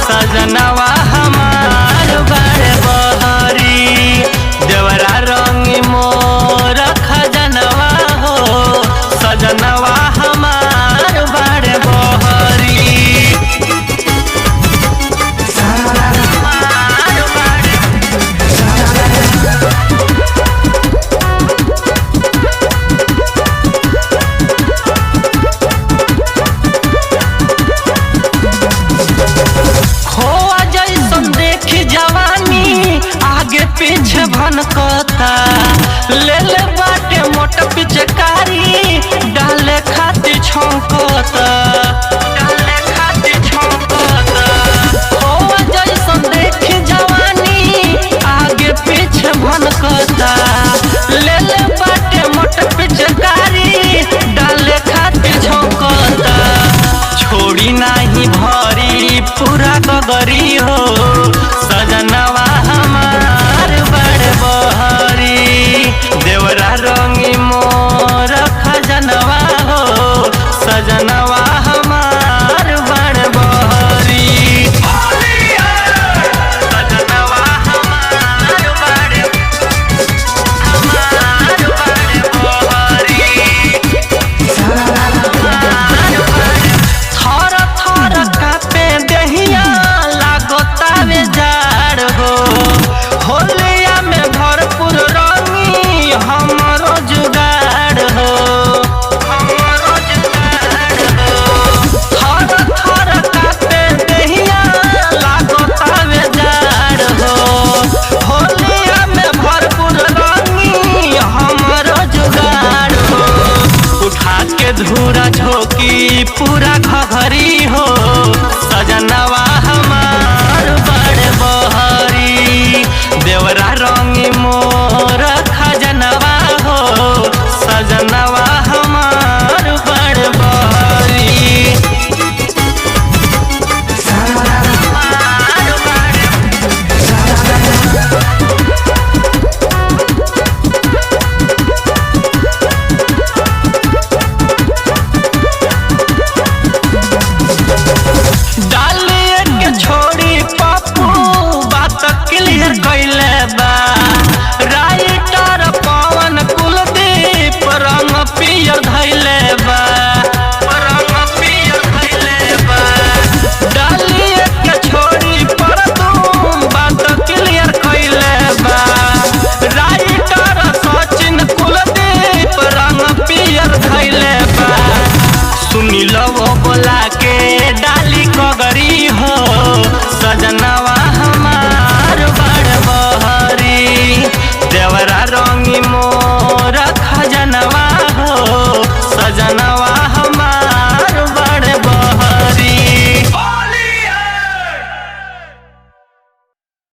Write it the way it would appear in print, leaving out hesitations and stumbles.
सजनवा हमार बड़े बहरी देवरा रंग मोर खजनवा हो सजनवा हमार बड़े बहरी। पीछे भनकता ले ले बाटे मोट पिचकारी डाले खाती छौंकता हो जैसन देखी जवानी आगे पीछे भनकता ले ले बाटे मोट पिचकारी डाले खाती छौंकता छोड़ी नहीं भरी पूरा गगरी हो सजनवा देवरा रंगी मोर खजनवा हो सजनवा हमार बड़ बहरी। सजनवा हमार बड़ बहरी। थर थर कापे देहिया लागतावे जाड़ हो होलिया में भरपूर हमारो जुगाड़ हो थर थर कापे देहिया लागतावे जाड़ हो होलिया में भरपूर रंगी हमारो जुगाड़ हो उठा के धूरा झोंकी पूरा घघरी हो सजनवा हमार बड़ बहरी देवरा रंगी मोर खजनवा हो सजनवा हमार बड़ बहरी। डालिए के छोड़ी पप्पू बात क्लियर कैले बा राइटर पवन कुलदीप रंग पियर धैले बा डालिए के छोड़ी पर तुम बात क्लियर कैले बा राइटर सचिन कुलदीप रंग पियर धैले बा सुनी लो बोला के डाली कगरी हो सजनवा हमार बड़ बहरी देवरा रंगी मोर खजनवा